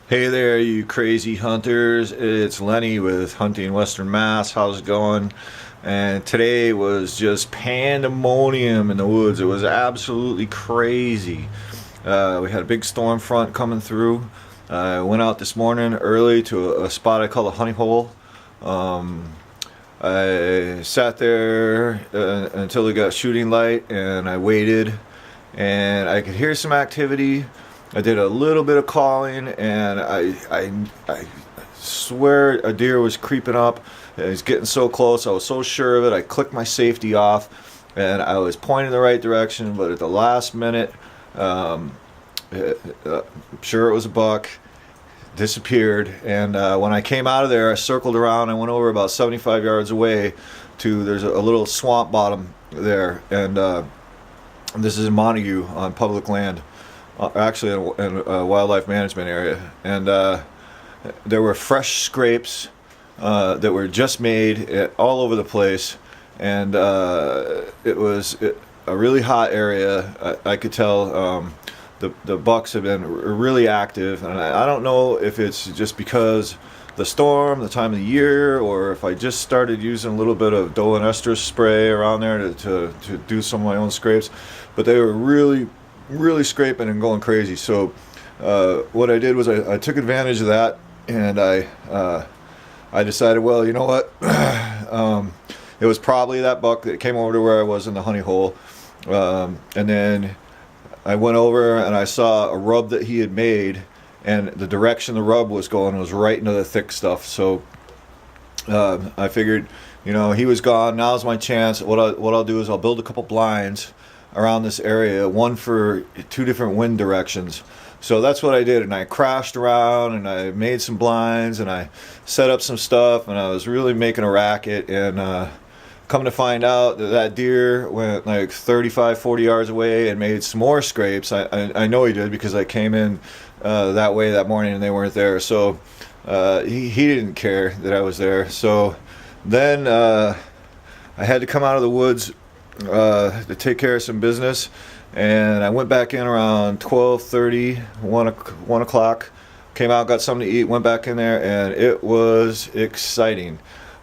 Hey there, you crazy hunters. It's Lenny with Hunting Western Mass. How's it going? And today was just pandemonium in the woods. It was absolutely crazy. We had a big storm front coming through. I went out this morning early to a spot I call the honey hole. Um, I sat there until it got shooting light and I waited and I could hear some activity. I did a little bit of calling, and I swear a deer was creeping up. It was getting so close. I was so sure of it. I clicked my safety off, and I was pointing the right direction. But at the last minute, I'm sure it was a buck. Disappeared, and when I came out of there, I circled around. I went over about 75 yards away to there's a little swamp bottom there, and this is in Montague on public land. Actually in a wildlife management area, and there were fresh scrapes that were just made all over the place, and it was a really hot area. I could tell the bucks have been really active, and I don't know if it's just because the storm, the time of the year, or if I just started using a little bit of Doe and estrus spray around there to do some of my own scrapes, but they were really scraping and going crazy. So what I did was I took advantage of that, and I decided, well, you know what, it was probably that buck that came over to where I was in the honey hole, and then I went over and I saw a rub that he had made, and the direction the rub was going was right into the thick stuff. So I figured, he was gone. Now's my chance. What I'll do is I'll build a couple blinds around this area, one for two different wind directions. So that's what I did, and I crashed around and I made some blinds and I set up some stuff, and I was really making a racket, and come to find out that deer went like 35-40 yards away and made some more scrapes. I know he did because I came in that way that morning and they weren't there. So he didn't care that I was there. So then I had to come out of the woods to take care of some business, and I went back in around 12:30, 1 o'clock, came out, got something to eat, went back in there, and it was exciting.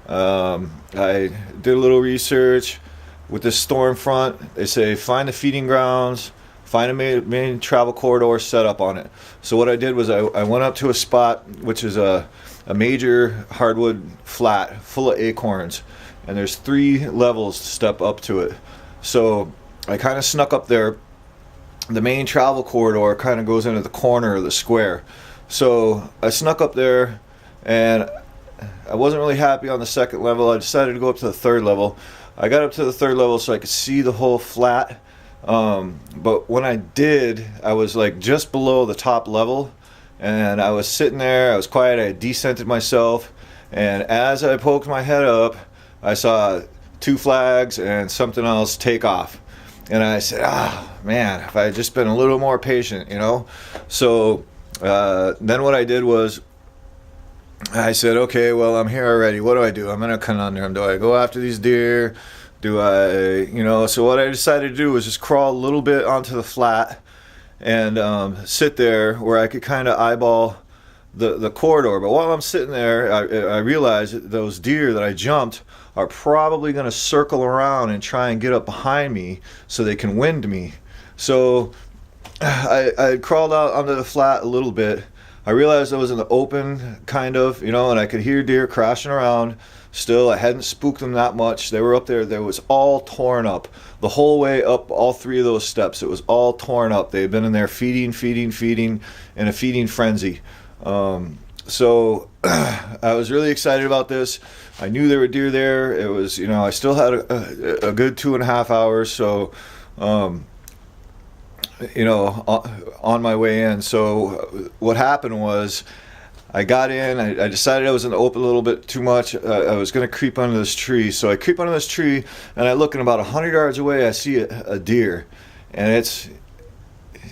I did a little research with this storm front. They say find the feeding grounds, find a main travel corridor, set up on it. So what I did was I went up to a spot which is a major hardwood flat full of acorns, and there's 3 levels to step up to it. So I kind of snuck up there. The main travel corridor kind of goes into the corner of the square. So I snuck up there, and I wasn't really happy on the 2nd level. I decided to go up to the 3rd level. I got up to the 3rd level so I could see the whole flat. But when I did, I was like just below the top level, and I was sitting there. I was quiet. I descented myself, and as I poked my head up, I saw 2 flags and something else take off. And I said, man, if I had just been a little more patient, So then what I did was I said, okay, well, I'm here already. What do? I'm in a conundrum. Do I go after these deer? Do I, So what I decided to do was just crawl a little bit onto the flat and sit there where I could kind of eyeball the corridor. But while I'm sitting there, I realized that those deer that I jumped are probably going to circle around and try and get up behind me so they can wind me. So I crawled out onto the flat a little bit. I realized I was in the open, kind of, and I could hear deer crashing around. Still, I hadn't spooked them that much. They were up there. There was all torn up. The whole way up all 3 of those steps, it was all torn up. They had been in there feeding, in a feeding frenzy. So I was really excited about this. I knew there were deer there. It was, I still had a good 2.5 hours. So, on my way in. So what happened was I got in. I decided I was in the open a little bit too much. I was going to creep under this tree. So I creep under this tree, and I look, and about 100 yards away, I see a deer. And it's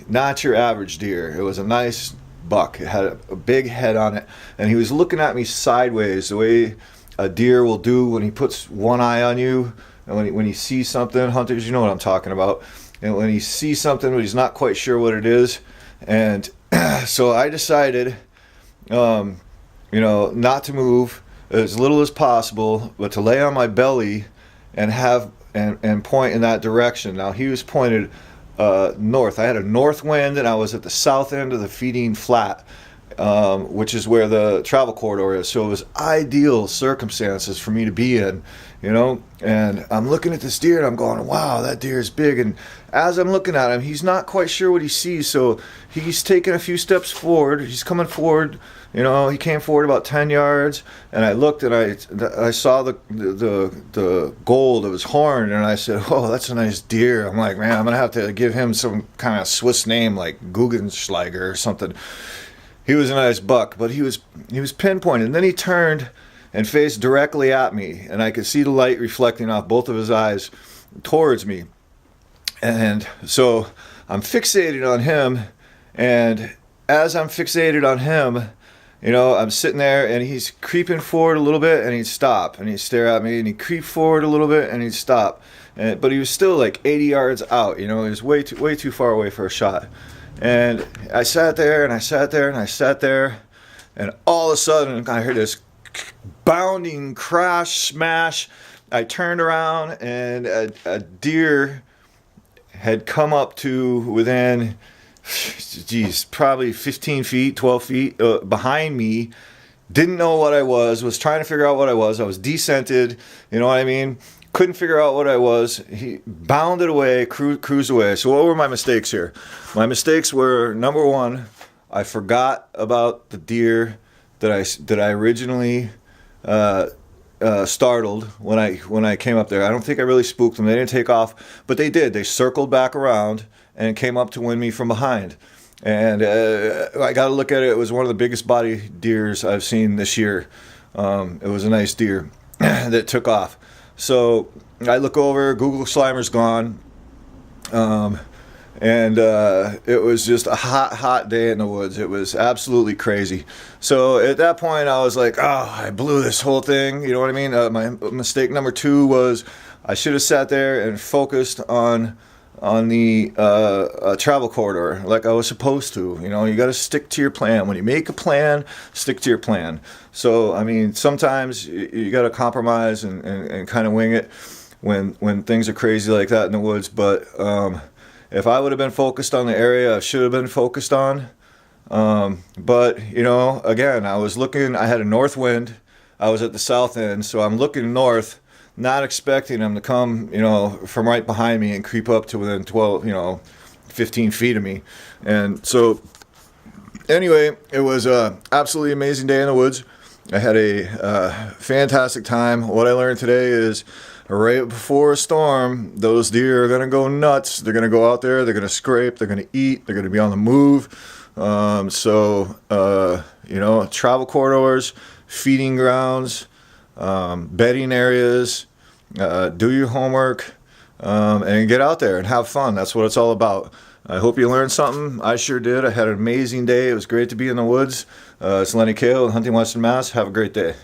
not your average deer. It was a nice buck. It had a big head on it, and he was looking at me sideways, the way a deer will do when he puts one eye on you, and when he sees something. Hunters, you know what I'm talking about. And when he sees something but he's not quite sure what it is. And so I decided you know, not to move as little as possible, but to lay on my belly and have and point in that direction. Now he was pointed north. I had a north wind, and I was at the south end of the feeding flat, which is where the travel corridor is. So it was ideal circumstances for me to be in, you know. And I'm looking at this deer, and I'm going, wow, that deer is big. And as I'm looking at him, he's not quite sure what he sees, so he's taking a few steps forward. He's coming forward. You know, he came forward about 10 yards, and I looked, and I saw the gold of his horn, and I said, oh, that's a nice deer. I'm like, man, I'm going to have to give him some kind of Swiss name like Guggenschleimer or something. He was a nice buck, but he was pinpointed. And then he turned and faced directly at me, and I could see the light reflecting off both of his eyes towards me. And so I'm fixated on him, and as I'm fixated on him, you know, I'm sitting there, and he's creeping forward a little bit, and he'd stop, and he'd stare at me, and he'd creep forward a little bit, and he'd stop. But he was still like 80 yards out, you know, he was way too far away for a shot. And I sat there, and I sat there, and I sat there, and all of a sudden, I heard this bounding crash, smash. I turned around, and a deer had come up to within, geez, probably 15 feet, 12 feet behind me. Didn't know what I was trying to figure out what I was. I was descented, you know what I mean? Couldn't figure out what I was. He bounded away, cruised away. So what were my mistakes here? My mistakes were, number one, I forgot about the deer that I originally startled when I came up there. I don't think I really spooked them. They didn't take off, but they did. They circled back around and came up to win me from behind. And I got to look at it. It was one of the biggest body deers I've seen this year. It was a nice deer that took off. So I look over, Guggenschleimer's gone. And it was just a hot day in the woods. It was absolutely crazy. So at that point, I was like, oh, I blew this whole thing. You know what I mean? My mistake number two was I should have sat there and focused on the travel corridor like I was supposed to. You know, you got to stick to your plan. When you make a plan, stick to your plan. So, I mean, sometimes you got to compromise and kind of wing it when things are crazy like that in the woods. But if I would have been focused on the area I should have been focused on. But, you know, again, I had a north wind. I was at the south end, so I'm looking north, not expecting them to come, you know, from right behind me and creep up to within 15 feet of me. And so, anyway, it was an absolutely amazing day in the woods. I had a fantastic time. What I learned today is right before a storm, those deer are going to go nuts. They're going to go out there. They're going to scrape. They're going to eat. They're going to be on the move. You know, travel corridors, feeding grounds, bedding areas, do your homework, and get out there and have fun. That's what it's all about. I hope you learned something. I sure did. I had an amazing day. It was great to be in the woods. It's Lenny Kale, Hunting Western Mass. Have a great day.